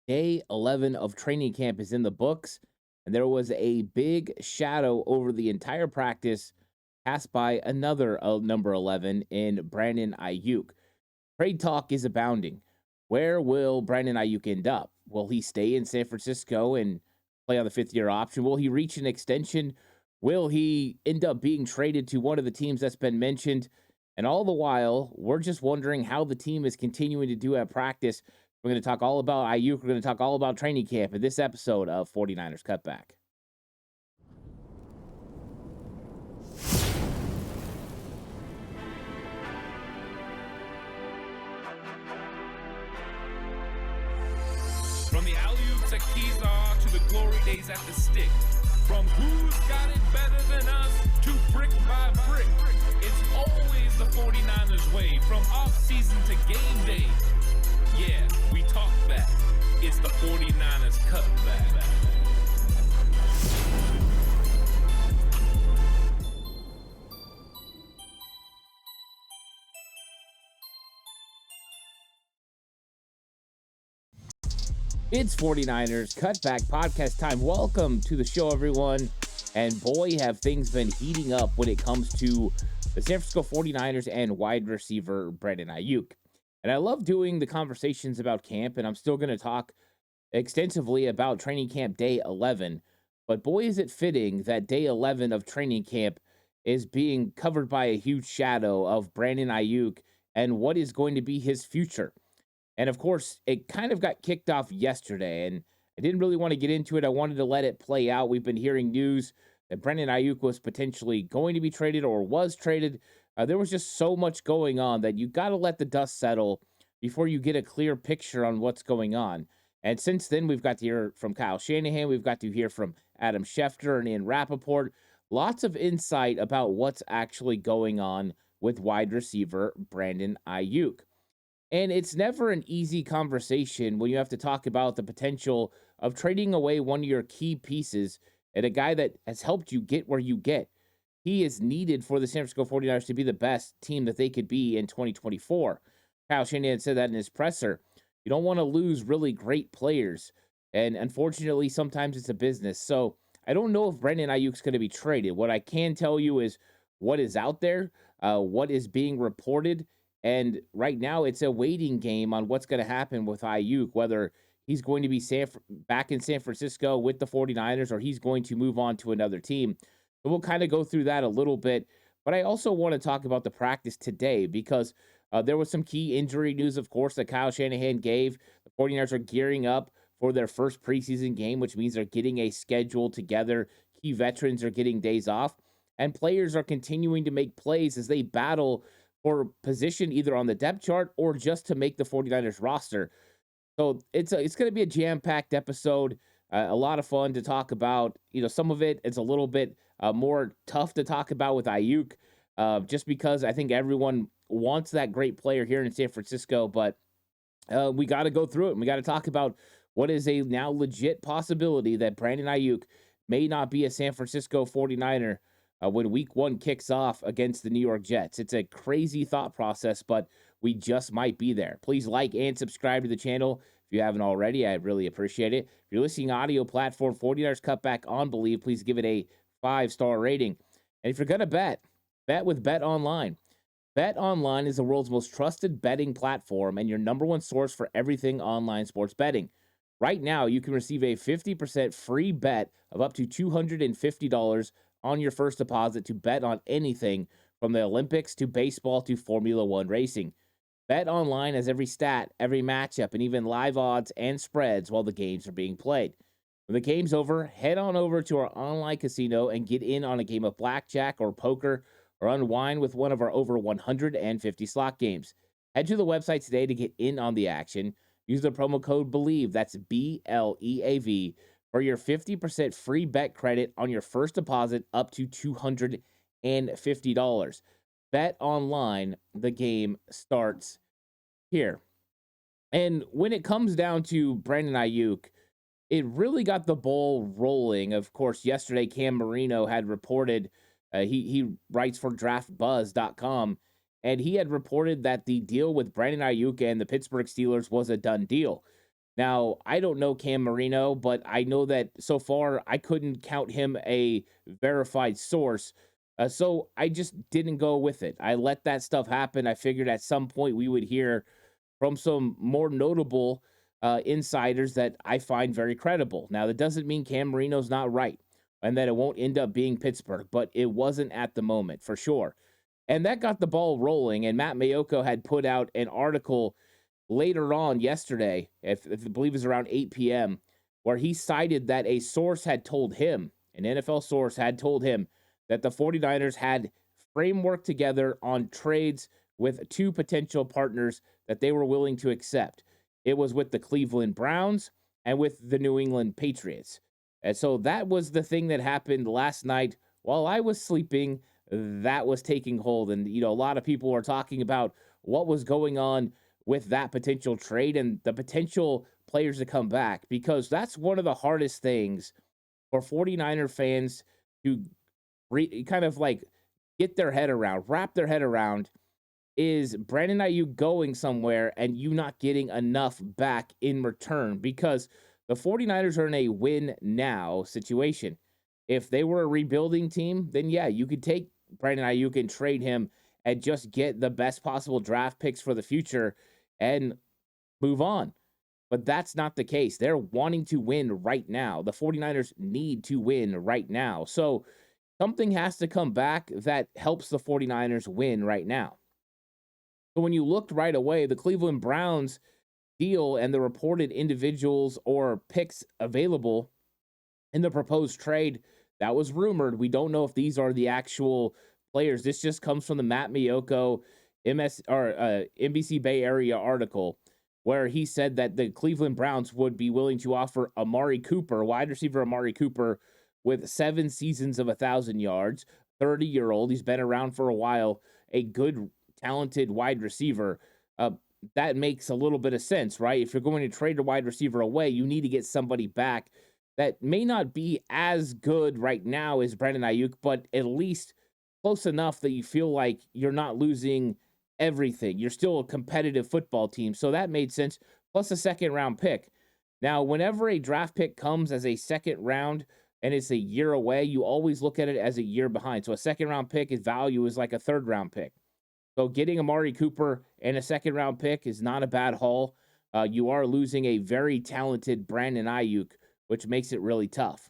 Day 11 of training camp is in the books, and there was a big shadow over the entire practice cast by another number 11 in Brandon Aiyuk. Trade talk is abounding. Where will Brandon Aiyuk end up? Will he stay in San Francisco and play on the fifth year option? Will he reach an extension? Will he end up being traded to one of the teams that's been mentioned? And all the while, we're just wondering how the team is continuing to do at practice. We're going to talk all about Ayuk. We're going to talk all about training camp in this episode of 49ers Cutback. From the alley-oops at Kezar to the glory days at the stick. From who's got it better than us to brick by brick. It's always the 49ers way. From off-season to game day. Yeah, we talk back. It's the 49ers Cutback. It's 49ers Cutback podcast time. Welcome to the show, everyone. And boy, have things been heating up when it comes to the San Francisco 49ers and wide receiver Brandon Aiyuk. And I love doing the conversations about camp, and I'm still going to talk extensively about training camp day 11. But boy, is it fitting that day 11 of training camp is being covered by a huge shadow of Brandon Aiyuk and what is going to be his future. And of course, it kind of got kicked off yesterday, and I didn't really want to get into it. I wanted to let it play out. We've been hearing news that Brandon Aiyuk was potentially going to be traded or was traded. There was just so much going on that you got to let the dust settle before you get a clear picture on what's going on. And since then, we've got to hear from Kyle Shanahan. We've got to hear from Adam Schefter and Ian Rappaport. Lots of insight about what's actually going on with wide receiver Brandon Aiyuk. And it's never an easy conversation when you have to talk about the potential of trading away one of your key pieces and a guy that has helped you get where you get. He is needed for the San Francisco 49ers to be the best team that they could be in 2024. Kyle Shanahan said that in his presser. You don't want to lose really great players. And unfortunately, sometimes it's a business. So I don't know if Brandon Ayuk's going to be traded. What I can tell you is what is out there, what is being reported. And right now, it's a waiting game on what's going to happen with Ayuk, whether he's going to be back in San Francisco with the 49ers or he's going to move on to another team. So we'll kind of go through that a little bit. But I also want to talk about the practice today because there was some key injury news, of course, that Kyle Shanahan gave. The 49ers are gearing up for their first preseason game, which means they're getting a schedule together. Key veterans are getting days off, and players are continuing to make plays as they battle for position either on the depth chart or just to make the 49ers roster. So it's going to be a jam-packed episode, a lot of fun to talk about. Some of it is a little bit more tough to talk about with Ayuk, just because I think everyone wants that great player here in San Francisco, but we got to go through it. And we got to talk about what is a now legit possibility that Brandon Aiyuk may not be a San Francisco 49er when week one kicks off against the New York Jets. It's a crazy thought process, but we just might be there. Please like and subscribe to the channel if you haven't already. I really appreciate it. If you're listening audio platform 49ers Cutback on Believe, please give it a 5-star rating. And if you're going to bet with Bet Online. Bet Online is the world's most trusted betting platform and your number one source for everything online sports betting. Right now, you can receive a 50% free bet of up to $250 on your first deposit to bet on anything from the Olympics to baseball to Formula One racing. Bet Online has every stat, every matchup, and even live odds and spreads while the games are being played. When the game's over, head on over to our online casino and get in on a game of blackjack or poker or unwind with one of our over 150 slot games. Head to the website today to get in on the action. Use the promo code BELIEVE, that's BLEAV, for your 50% free bet credit on your first deposit up to $250. Bet Online, the game starts here. And when it comes down to Brandon Aiyuk, it really got the ball rolling. Of course, yesterday Cam Marino had reported, he writes for draftbuzz.com, and he had reported that the deal with Brandon Aiyuk and the Pittsburgh Steelers was a done deal. Now, I don't know Cam Marino, but I know that so far I couldn't count him a verified source. So I just didn't go with it. I let that stuff happen. I figured at some point we would hear from some more notable insiders that I find very credible. Now, that doesn't mean Cam Marino's not right and that it won't end up being Pittsburgh, but it wasn't at the moment for sure. And that got the ball rolling. And Matt Mayoko had put out an article later on yesterday, if I believe it was around 8 p.m., where he cited that a source had told him, an NFL source had told him, that the 49ers had framework together on trades with two potential partners that they were willing to accept. It was with the Cleveland Browns and with the New England Patriots. And so that was the thing that happened last night while I was sleeping. That was taking hold. And, a lot of people were talking about what was going on with that potential trade and the potential players to come back, because that's one of the hardest things for 49er fans to kind of like get their head around, wrap their head around, is Brandon Aiyuk going somewhere and you not getting enough back in return, because the 49ers are in a win now situation. If they were a rebuilding team, then yeah, you could take Brandon Aiyuk and trade him and just get the best possible draft picks for the future and move on. But that's not the case. They're wanting to win right now. The 49ers need to win right now. So something has to come back that helps the 49ers win right now. So when you looked right away, the Cleveland Browns deal and the reported individuals or picks available in the proposed trade, that was rumored. We don't know if these are the actual players. This just comes from the Matt Miyoko NBC Bay Area article, where he said that the Cleveland Browns would be willing to offer Amari Cooper, wide receiver Amari Cooper, with 7 seasons of 1,000 yards, 30-year-old. He's been around for a while, a good, talented wide receiver. That makes a little bit of sense, right? If you're going to trade a wide receiver away, you need to get somebody back that may not be as good right now as Brandon Aiyuk, but at least close enough that you feel like you're not losing everything. You're still a competitive football team. So that made sense. Plus a second round pick. Now, whenever a draft pick comes as a second round and it's a year away, you always look at it as a year behind. So a second round pick, its value is like a third round pick. So getting Amari Cooper and a second round pick is not a bad haul. You are losing a very talented Brandon Aiyuk, which makes it really tough.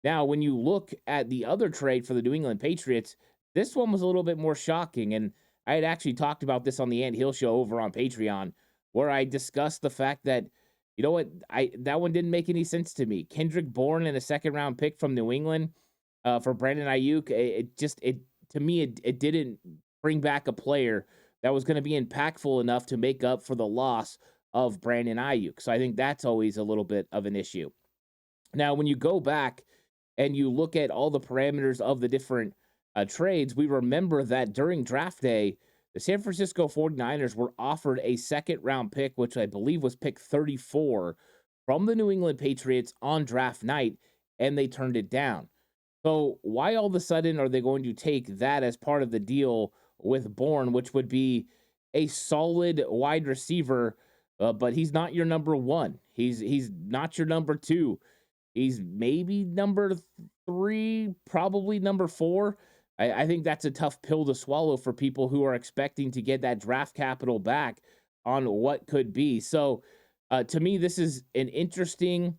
Now, when you look at the other trade for the New England Patriots, this one was a little bit more shocking. And I had actually talked about this on the Ant Hill show over on Patreon, where I discussed the fact that, you know what, that one didn't make any sense to me. Kendrick Bourne and a second round pick from New England for Brandon Aiyuk. To me, it didn't bring back a player that was going to be impactful enough to make up for the loss of Brandon Aiyuk. So I think that's always a little bit of an issue. Now, when you go back and you look at all the parameters of the different trades, we remember that during draft day, the San Francisco 49ers were offered a second round pick, which I believe was pick 34 from the New England Patriots on draft night, and they turned it down. So why all of a sudden are they going to take that as part of the deal with Bourne, which would be a solid wide receiver, but he's not your number one. He's not your number two. He's maybe number 3, probably number 4. I think that's a tough pill to swallow for people who are expecting to get that draft capital back on what could be. So to me, this is an interesting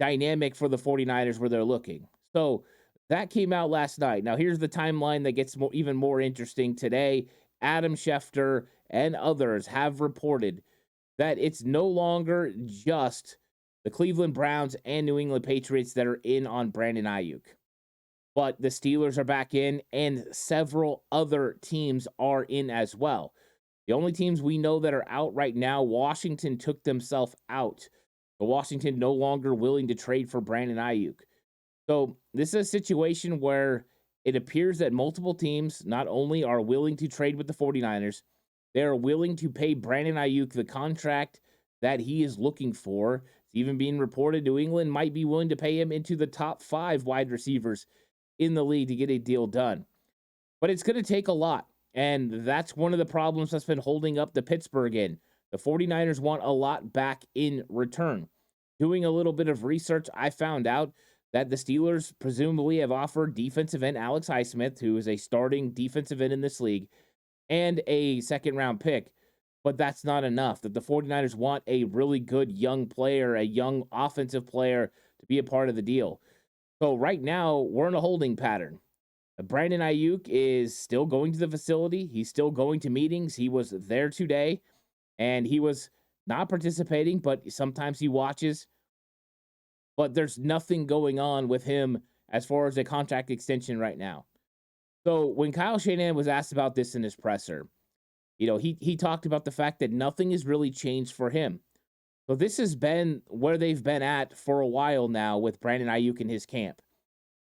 dynamic for the 49ers where they're looking. So that came out last night. Now, here's the timeline that gets even more interesting today. Adam Schefter and others have reported that it's no longer just the Cleveland Browns and New England Patriots that are in on Brandon Aiyuk, but the Steelers are back in and several other teams are in as well. The only teams we know that are out right now, Washington took themselves out. But Washington no longer willing to trade for Brandon Aiyuk. So this is a situation where it appears that multiple teams not only are willing to trade with the 49ers, they are willing to pay Brandon Aiyuk the contract that he is looking for. It's even being reported New England might be willing to pay him into the top 5 wide receivers in the league to get a deal done. But it's going to take a lot. And that's one of the problems that's been holding up the Pittsburgh in. The 49ers want a lot back in return. Doing a little bit of research, I found out that the Steelers presumably have offered defensive end Alex Highsmith, who is a starting defensive end in this league, and a second round pick. But that's not enough. That the 49ers want a really good young player, a young offensive player to be a part of the deal. So right now, we're in a holding pattern. Brandon Aiyuk is still going to the facility. He's still going to meetings. He was there today and he was not participating, but sometimes he watches. But there's nothing going on with him as far as a contract extension right now. So when Kyle Shanahan was asked about this in his presser, he talked about the fact that nothing has really changed for him. So this has been where they've been at for a while now with Brandon Aiyuk in his camp,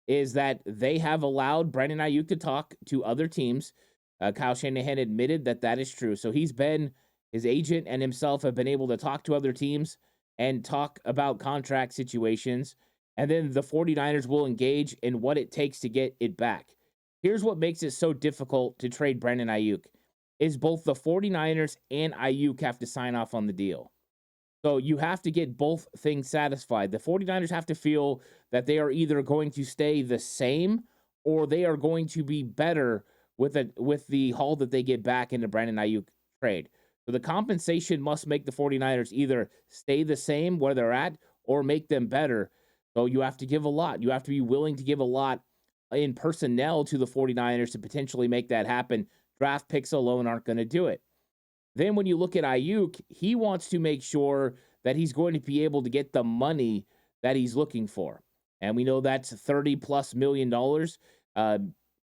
is that they have allowed Brandon Aiyuk to talk to other teams. Kyle Shanahan admitted that that is true. So his agent and himself have been able to talk to other teams and talk about contract situations. And then the 49ers will engage in what it takes to get it back. Here's what makes it so difficult to trade Brandon Aiyuk is both the 49ers and Aiyuk have to sign off on the deal. So you have to get both things satisfied. The 49ers have to feel that they are either going to stay the same or they are going to be better with the haul that they get back in the Brandon Aiyuk trade. So the compensation must make the 49ers either stay the same where they're at or make them better. So you have to give a lot. You have to be willing to give a lot in personnel to the 49ers to potentially make that happen. Draft picks alone aren't going to do it. Then when you look at Aiyuk, he wants to make sure that he's going to be able to get the money that he's looking for. And we know that's $30+ million.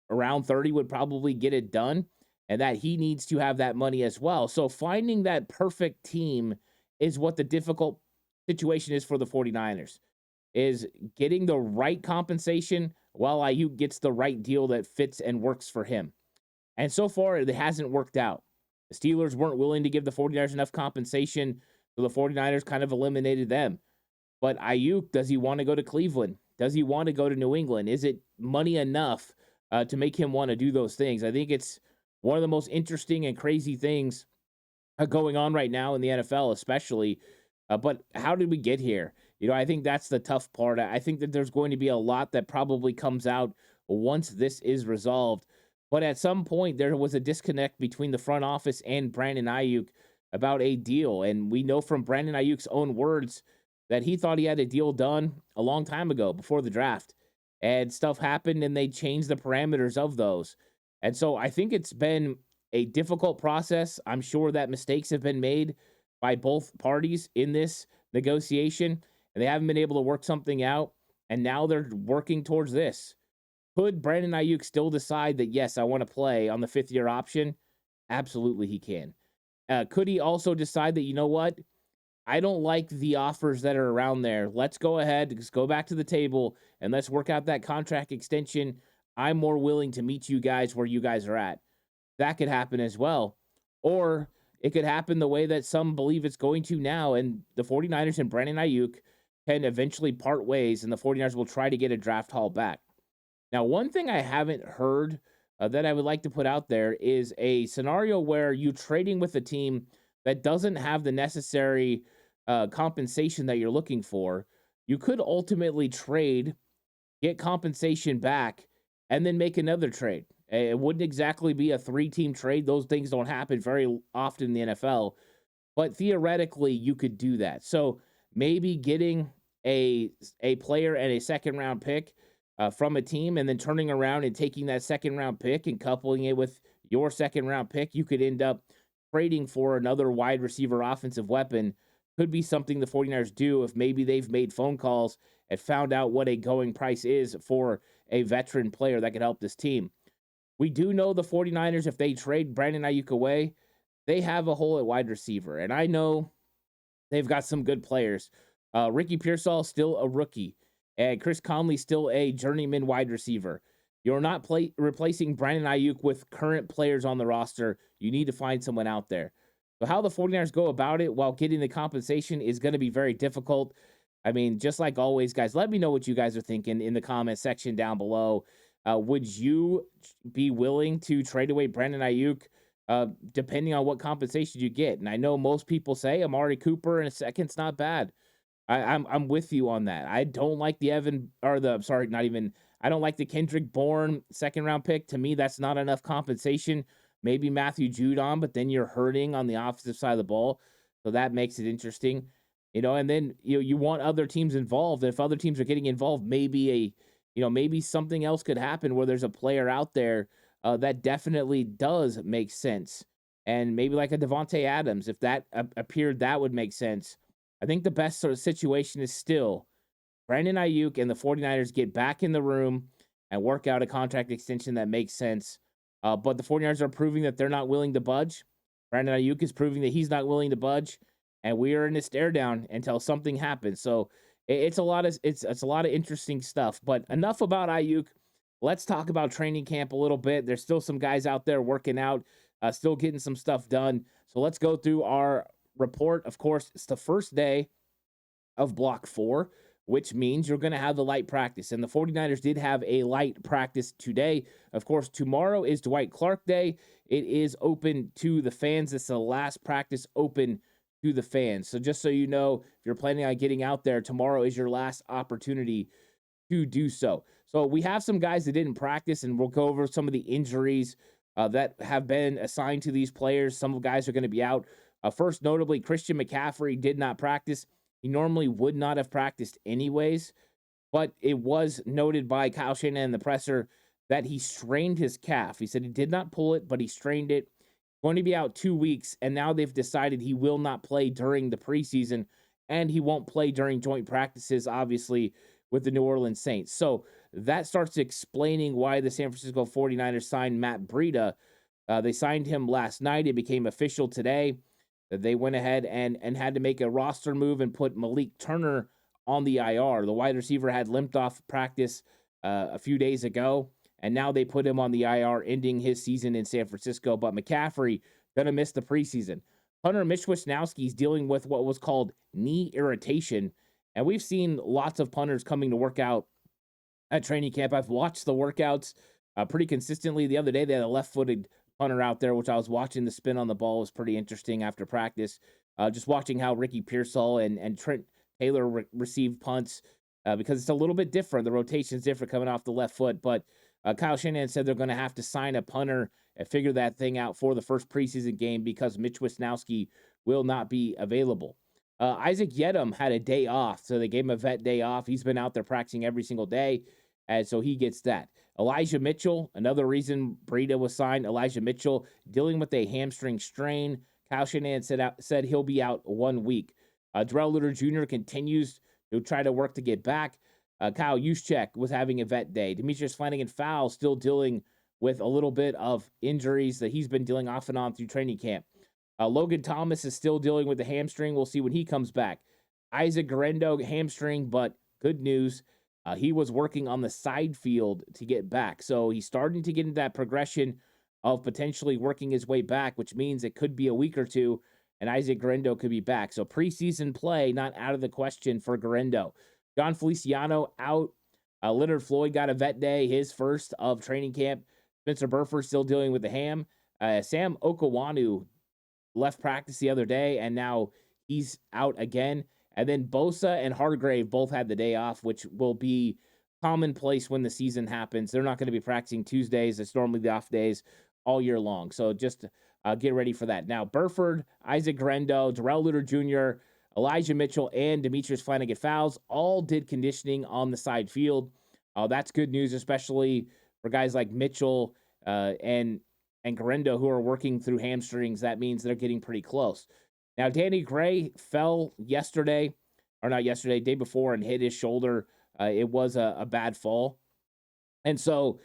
Around 30 would probably get it done. And that he needs to have that money as well. So finding that perfect team is what the difficult situation is for the 49ers, is getting the right compensation while Aiyuk gets the right deal that fits and works for him. And so far, it hasn't worked out. The Steelers weren't willing to give the 49ers enough compensation, so the 49ers kind of eliminated them. But Aiyuk, does he want to go to Cleveland? Does he want to go to New England? Is it money enough to make him want to do those things? I think it's one of the most interesting and crazy things going on right now in the NFL, especially. But how did we get here? I think that's the tough part. I think that there's going to be a lot that probably comes out once this is resolved. But at some point, there was a disconnect between the front office and Brandon Aiyuk about a deal. And we know from Brandon Ayuk's own words that he thought he had a deal done a long time ago before the draft. And stuff happened and they changed the parameters of those. And so I think it's been a difficult process. I'm sure that mistakes have been made by both parties in this negotiation, and they haven't been able to work something out. And now they're working towards this. Could Brandon Aiyuk still decide that, yes, I want to play on the 5th-year option? Absolutely, he can. Could he also decide that, you know what? I don't like the offers that are around there. Let's go ahead, just go back to the table, and let's work out that contract extension. I'm more willing to meet you guys where you guys are at. That could happen as well. Or it could happen the way that some believe it's going to now, and the 49ers and Brandon Aiyuk can eventually part ways, and the 49ers will try to get a draft haul back. Now, one thing I haven't heard that I would like to put out there is a scenario where you trading with a team that doesn't have the necessary compensation that you're looking for. You could ultimately trade, get compensation back, and then make another trade. It wouldn't exactly be a 3-team trade. Those things don't happen very often in the NFL. But theoretically, you could do that. So maybe getting a player and a second-round pick from a team and then turning around and taking that second-round pick and coupling it with your second-round pick, you could end up trading for another wide receiver offensive weapon. Could be something the 49ers do if maybe they've made phone calls and found out what a going price is for a veteran player that could help this team. We do know the 49ers, if they trade Brandon Aiyuk away, they have a hole at wide receiver. And I know they've got some good players. Ricky Pearsall, still a rookie. And Chris Conley, still a journeyman wide receiver. You're not replacing Brandon Aiyuk with current players on the roster. You need to find someone out there. So how the 49ers go about it while getting the compensation is going to be very difficult. I mean, just like always, guys, let me know what you guys are thinking in the comment section down below. Would you be willing to trade away Brandon Aiyuk depending on what compensation you get. And I know most people say Amari Cooper in a second's not bad. I'm with you on that. I don't like the Evan or the sorry, not even I don't like the Kendrick Bourne second round pick. To me, that's not enough compensation. Maybe Matthew Judon, but then you're hurting on the offensive side of the ball. So that makes it interesting. And then you want other teams involved. If other teams are getting involved, maybe something else could happen where there's a player out there that definitely does make sense. And maybe like a Devontae Adams, if that appeared, that would make sense. I think the best sort of situation is still Brandon Aiyuk and the 49ers get back in the room and work out a contract extension that makes sense. But the 49ers are proving that they're not willing to budge. Brandon Aiyuk is proving that he's not willing to budge. And we are in a stare down until something happens. So it's a lot of interesting stuff. But enough about Aiyuk. Let's talk about training camp a little bit. There's still some guys out there working out, still getting some stuff done. So let's go through our report. Of course, it's the first day of block 4, which means you're going to have the light practice. And the 49ers did have a light practice today. Of course, tomorrow is Dwight Clark Day. It is open to the fans. It's the last practice open to the fans. So just so you know, if you're planning on getting out there, tomorrow is your last opportunity to do so. So we have some guys that didn't practice, and we'll go over some of the injuries that have been assigned to these players. Some guys are going to be out. First, notably, Christian McCaffrey did not practice. He normally would not have practiced anyways, but it was noted by Kyle Shanahan in the presser that he strained his calf. He said he did not pull it, but he strained it. Going to be out 2 weeks, and now they've decided he will not play during the preseason, and he won't play during joint practices, obviously, with the New Orleans Saints. So that starts explaining why the San Francisco 49ers signed Matt Breida. They signed him last night. It became official today. They went ahead and had to make a roster move and put Malik Turner on the IR. The wide receiver had limped off practice a few days ago, and now they put him on the IR, ending his season in San Francisco. But McCaffrey going to miss the preseason. Hunter Mishwisnowski is dealing with what was called knee irritation, and we've seen lots of punters coming to work out at training camp. I've watched the workouts pretty consistently. The other day, they had a left-footed punter out there, which I was watching. The spin on the ball was pretty interesting after practice. Just watching how Ricky Pearsall and Trent Taylor received punts because it's a little bit different. The rotation's different coming off the left foot. But Kyle Shanahan said they're going to have to sign a punter and figure that thing out for the first preseason game because Mitch Wisnowski will not be available. Isaac Yedem had a day off, so they gave him a vet day off. He's been out there practicing every single day, and so he gets that. Elijah Mitchell, another reason Breida was signed. Elijah Mitchell dealing with a hamstring strain. Kyle Shanahan said he'll be out 1 week. Darrell Luter Jr. continues to try to work to get back. Kyle Juszczyk was having a vet day. Demetrius Flanagan-Fowles still dealing with a little bit of injuries that he's been dealing off and on through training camp. Logan Thomas is still dealing with the hamstring. We'll see when he comes back. Isaac Guerendo, hamstring, but good news. He was working on the side field to get back. So he's starting to get into that progression of potentially working his way back, which means it could be a week or two, and Isaac Guerendo could be back. So preseason play, not out of the question for Guerendo. John Feliciano out. Leonard Floyd got a vet day, his first of training camp. Spencer Burford still dealing with the ham. Sam Okawanu left practice the other day, and now he's out again. And then Bosa and Hargrave both had the day off, which will be commonplace when the season happens. They're not going to be practicing Tuesdays. It's normally the off days all year long. So just get ready for that. Now, Burford, Isaac Guerendo, Darrell Luter Jr., Elijah Mitchell, and Demetrius Flanagan-Fowles all did conditioning on the side field. That's good news, especially for guys like Mitchell and Guerendo who are working through hamstrings. That means they're getting pretty close. Now, Danny Gray fell day before, and hit his shoulder. It was a bad fall. And so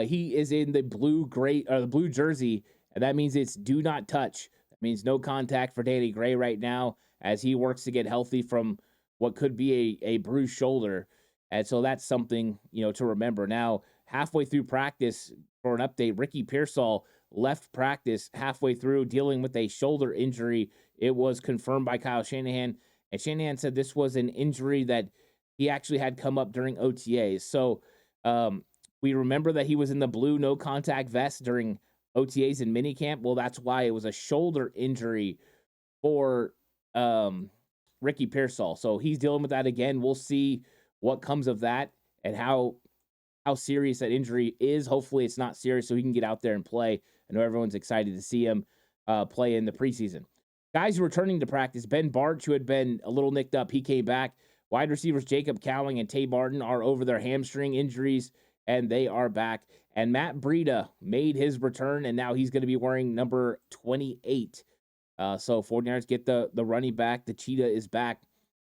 he is in the blue jersey, and that means it's do not touch. That means no contact for Danny Gray right now as he works to get healthy from what could be a bruised shoulder. And so that's something, to remember. Now, halfway through practice, for an update, Ricky Pearsall left practice halfway through dealing with a shoulder injury. It was confirmed by Kyle Shanahan, and Shanahan said this was an injury that he actually had come up during OTAs. So we remember that he was in the blue no contact vest during OTAs and minicamp. Well, that's why it was a shoulder injury for Ricky Pearsall. So he's dealing with that again. We'll see what comes of that and how serious that injury is. Hopefully, it's not serious, so he can get out there and play. I know everyone's excited to see him play in the preseason. Guys returning to practice: Ben Barch, who had been a little nicked up, he came back. Wide receivers Jacob Cowing and Tay Martin are over their hamstring injuries, and they are back. And Matt Breida made his return, and now he's going to be wearing number 28. So 49ers get the running back. The Cheetah is back,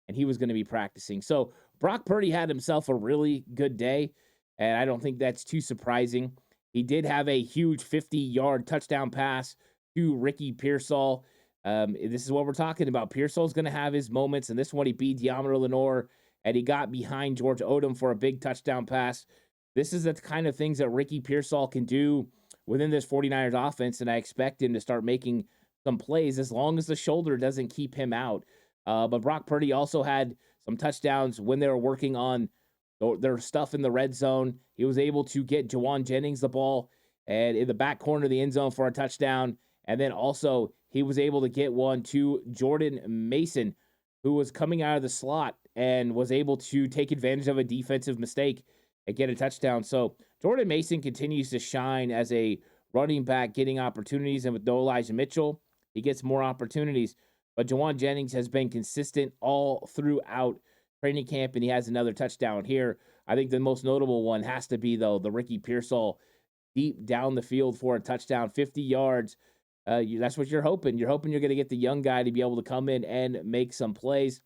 and he was going to be practicing. So Brock Purdy had himself a really good day, and I don't think that's too surprising. He did have a huge 50-yard touchdown pass to Ricky Pearsall. This is what we're talking about. Pearsall's going to have his moments, and this one he beat Deommodore Lenoir, and he got behind George Odom for a big touchdown pass. This is the kind of things that Ricky Pearsall can do within this 49ers offense, and I expect him to start making some plays as long as the shoulder doesn't keep him out. But Brock Purdy also had some touchdowns when they were working on their stuff in the red zone. He was able to get Jawan Jennings the ball and in the back corner of the end zone for a touchdown. And then also he was able to get one to Jordan Mason, who was coming out of the slot and was able to take advantage of a defensive mistake and get a touchdown. So Jordan Mason continues to shine as a running back, getting opportunities. And with no Elijah Mitchell, he gets more opportunities. But Jawan Jennings has been consistent all throughout training camp, and he has another touchdown here. I think the most notable one has to be, though, the Ricky Pearsall deep down the field for a touchdown, 50 yards. That's what you're hoping. You're hoping you're going to get the young guy to be able to come in and make some plays.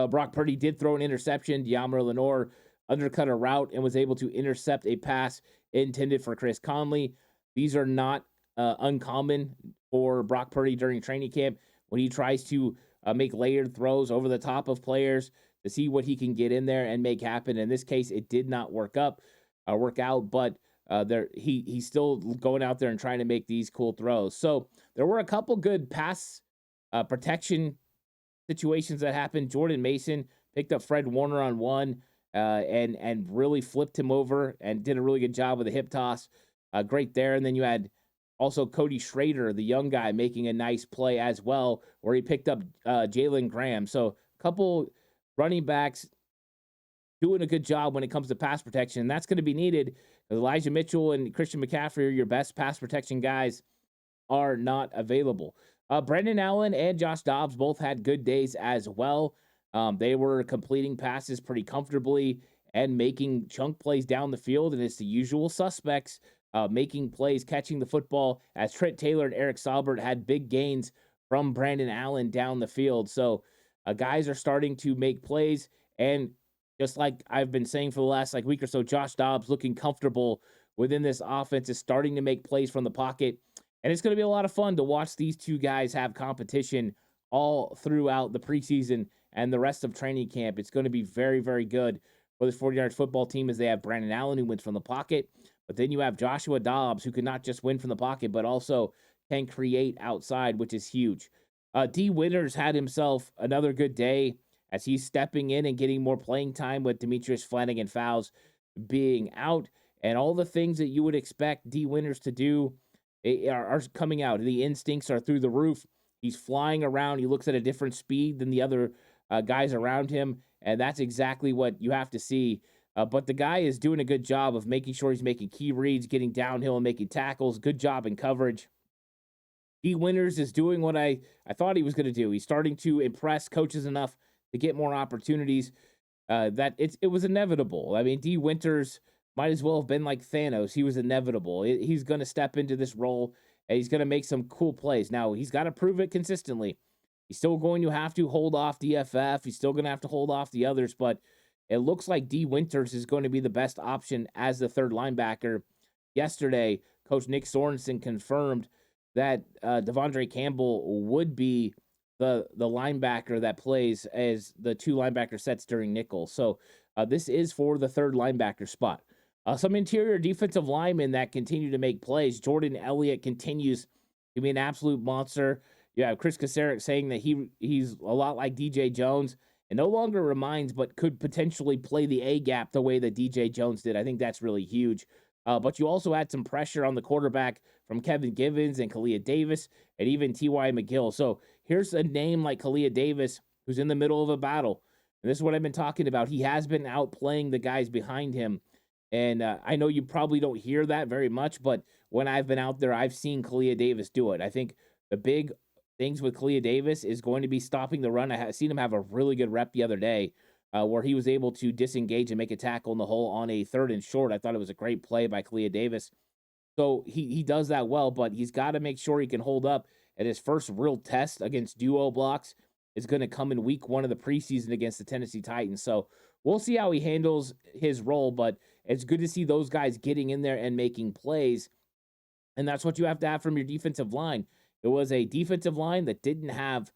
Brock Purdy did throw an interception. Deommodore Lenoir undercut a route and was able to intercept a pass intended for Chris Conley. These are not uncommon for Brock Purdy during training camp when he tries to make layered throws over the top of players to see what he can get in there and make happen. In this case, it did not work out, but he's still going out there and trying to make these cool throws. So there were a couple good pass protection situations that happened. Jordan Mason picked up Fred Warner on one and really flipped him over and did a really good job with a hip toss. Great there. And then you had also Cody Schrader, the young guy, making a nice play as well, where he picked up Jalen Graham. So a couple running backs doing a good job when it comes to pass protection. And that's going to be needed because Elijah Mitchell and Christian McCaffrey, your best pass protection guys, are not available. Brandon Allen and Josh Dobbs both had good days as well. They were completing passes pretty comfortably and making chunk plays down the field. And it's the usual suspects making plays, catching the football, as Trent Taylor and Eric Saubert had big gains from Brandon Allen down the field. So guys are starting to make plays. And just like I've been saying for the last week or so, Josh Dobbs looking comfortable within this offense, is starting to make plays from the pocket. And it's going to be a lot of fun to watch these two guys have competition all throughout the preseason and the rest of training camp. It's going to be very, very good for this 49ers football team, as they have Brandon Allen, who wins from the pocket. But then you have Joshua Dobbs, who can not just win from the pocket, but also can create outside, which is huge. D. Winters had himself another good day as he's stepping in and getting more playing time with Demetrius Flanagan-Fowles being out. And all the things that you would expect D. Winters to do are coming out. The instincts are through the roof. He's flying around. He looks at a different speed than the other guys around him, and that's exactly what you have to see. But the guy is doing a good job of making sure he's making key reads, getting downhill and making tackles. Good job in coverage. D. Winters is doing what I thought he was going to do. He's starting to impress coaches enough to get more opportunities. That it was inevitable. I mean, D. Winters might as well have been like Thanos. He was inevitable. He's going to step into this role, and he's going to make some cool plays. Now, he's got to prove it consistently. He's still going to have to hold off DFF. He's still going to have to hold off the others, but it looks like D. Winters is going to be the best option as the third linebacker. Yesterday, Coach Nick Sorensen confirmed that Devondre Campbell would be the linebacker that plays as the two linebacker sets during nickel. So this is for the third linebacker spot. Some interior defensive linemen that continue to make plays. Jordan Elliott continues to be an absolute monster. You have Chris Kasarik saying that he's a lot like DJ Jones and no longer reminds, but could potentially play the A-gap the way that DJ Jones did. I think that's really huge But you also had some pressure on the quarterback from Kevin Givens and Kalia Davis and even T.Y. McGill. So here's a name like Kalia Davis who's in the middle of a battle. And this is what I've been talking about. He has been outplaying the guys behind him. And I know you probably don't hear that very much, but when I've been out there, I've seen Kalia Davis do it. I think the big things with Kalia Davis is going to be stopping the run. I have seen him have a really good rep the other day where he was able to disengage and make a tackle in the hole on a 3rd and short. I thought it was a great play by Kalia Davis. So he does that well, but he's got to make sure he can hold up. And his first real test against duo blocks is going to come in week 1 of the preseason against the Tennessee Titans. So we'll see how he handles his role, but it's good to see those guys getting in there and making plays. And that's what you have to have from your defensive line. It was a defensive line that didn't have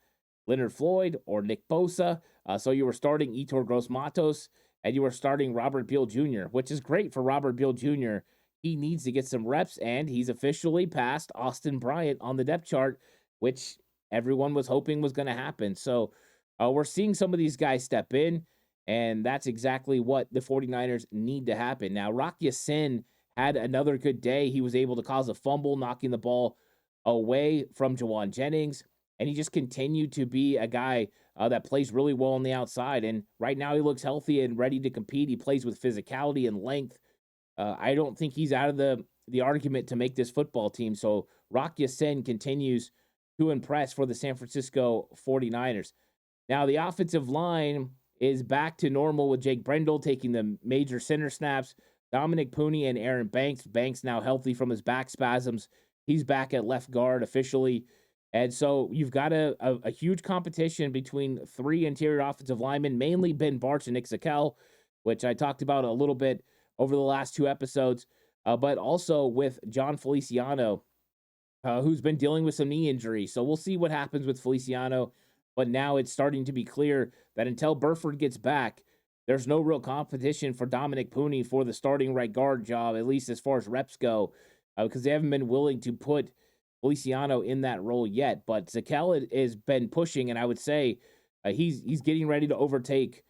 Leonard Floyd or Nick Bosa. So you were starting Etor Gross-Matos and you were starting Robert Beal Jr., which is great for Robert Beal Jr. He needs to get some reps, and he's officially passed Austin Bryant on the depth chart, which everyone was hoping was going to happen. So we're seeing some of these guys step in, and that's exactly what the 49ers need to happen. Now, Rock Ya-Sin had another good day. He was able to cause a fumble, knocking the ball away from Jawan Jennings, and he just continued to be a guy that plays really well on the outside. And right now he looks healthy and ready to compete. He plays with physicality and length. I don't think he's out of the argument to make this football team. So Rock Ya-Sin continues to impress for the San Francisco 49ers. Now the offensive line is back to normal with Jake Brendel taking the major center snaps. Dominic Pooney and Aaron Banks. Banks now healthy from his back spasms. He's back at left guard officially. And so you've got a huge competition between 3 interior offensive linemen, mainly Ben Bartch and Nick Zakelj, which I talked about a little bit over the last 2 episodes, but also with John Feliciano, who's been dealing with some knee injury. So we'll see what happens with Feliciano. But now it's starting to be clear that until Burford gets back, there's no real competition for Dominic Pooney for the starting right guard job, at least as far as reps go, because they haven't been willing to put Feliciano in that role yet. But Zakelj has been pushing, and I would say he's getting ready to overtake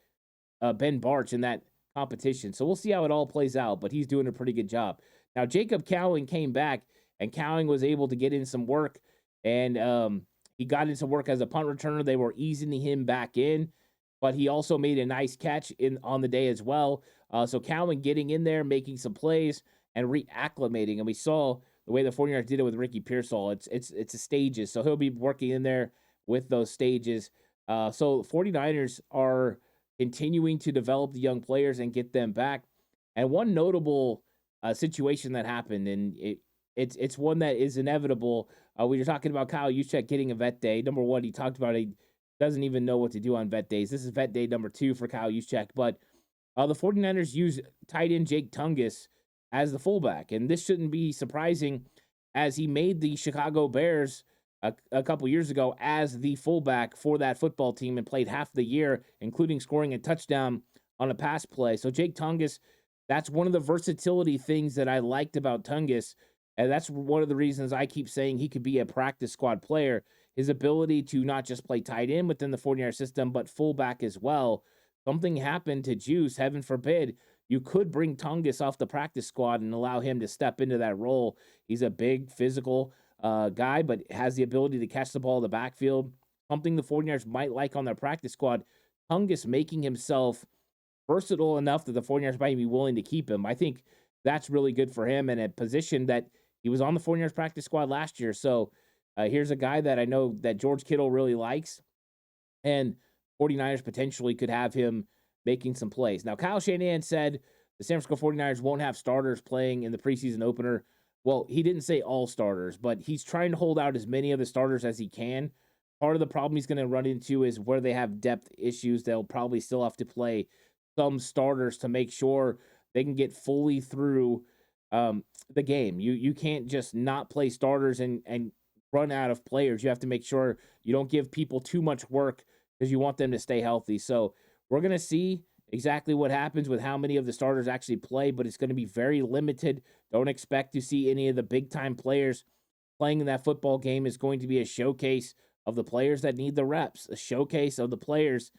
Ben Bartch in that competition. So we'll see how it all plays out, but he's doing a pretty good job. Now, Jacob Cowing came back, and Cowing was able to get in some work, and he got in some work as a punt returner. They were easing him back in, but he also made a nice catch on the day as well. So Cowing getting in there, making some plays, and reacclimating. And we saw the way the 49ers did it with Ricky Pearsall. It's a stages, so he'll be working in there with those stages. So 49ers are continuing to develop the young players and get them back. And one notable situation that happened, and it's one that is inevitable. We were talking about Kyle Juszczyk getting a vet day. Number one, he talked about he doesn't even know what to do on vet days. This is vet day number 2 for Kyle Juszczyk. But the 49ers use tight end Jake Tungus as the fullback. And this shouldn't be surprising, as he made the Chicago Bears a couple years ago as the fullback for that football team and played half the year, including scoring a touchdown on a pass play. So Jake Tungus, that's one of the versatility things that I liked about Tungus. And that's one of the reasons I keep saying he could be a practice squad player. His ability to not just play tight end within the 49er system, but fullback as well. Something happened to Juice, heaven forbid. You could bring Tungus off the practice squad and allow him to step into that role. He's a big physical guy, but has the ability to catch the ball in the backfield. Something the 49ers might like on their practice squad. Tungus making himself versatile enough that the 49ers might be willing to keep him. I think that's really good for him, and a position that he was on the 49ers practice squad last year. So here's a guy that I know that George Kittle really likes, and 49ers potentially could have him making some plays. Now, Kyle Shanahan said the San Francisco 49ers won't have starters playing in the preseason opener. Well, he didn't say all starters, but he's trying to hold out as many of the starters as he can. Part of the problem he's going to run into is where they have depth issues. They'll probably still have to play some starters to make sure they can get fully through the game. You can't just not play starters and run out of players. You have to make sure you don't give people too much work because you want them to stay healthy. So we're going to see exactly what happens with how many of the starters actually play, but it's going to be very limited. Don't expect to see any of the big-time players playing in that football game. Is going to be a showcase of the players that need the reps, a showcase of the players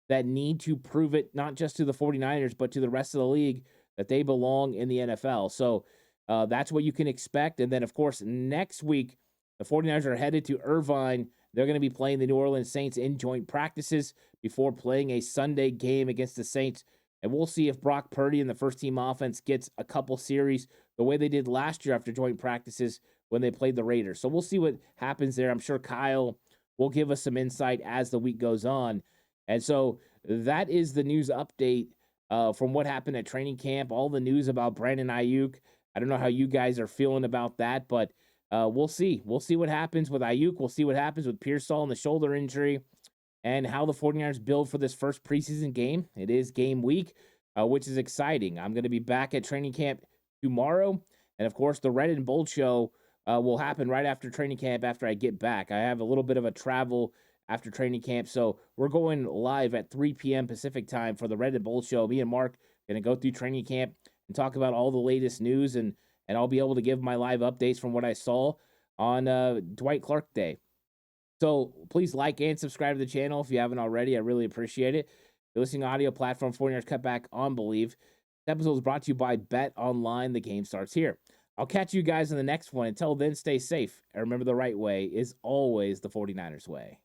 that need to prove it not just to the 49ers, but to the rest of the league that they belong in the NFL. So That's what you can expect. And then, of course, next week, the 49ers are headed to Irvine. They're going to be playing the New Orleans Saints in joint practices before playing a Sunday game against the Saints. And we'll see if Brock Purdy and the first team offense gets a couple series the way they did last year after joint practices when they played the Raiders. So we'll see what happens there. I'm sure Kyle will give us some insight as the week goes on. And so that is the news update from what happened at training camp, all the news about Brandon Aiyuk. I don't know how you guys are feeling about that, but we'll see. We'll see what happens with Aiyuk. We'll see what happens with Pearsall and the shoulder injury and how the 49ers build for this first preseason game. It is game week, which is exciting. I'm going to be back at training camp tomorrow. And, of course, the Red and Bold show will happen right after training camp after I get back. I have a little bit of a travel after training camp, so we're going live at 3 p.m. Pacific time for the Red and Bold show. Me and Mark are going to go through training camp and talk about all the latest news, and I'll be able to give my live updates from what I saw on Dwight Clark Day. So please like and subscribe to the channel if you haven't already. I really appreciate it. You're listening to audio platform 49ers Cutback on Believe. This episode is brought to you by Bet Online. The game starts here. I'll catch you guys in the next one. Until then, stay safe. And remember, the right way is always the 49ers way.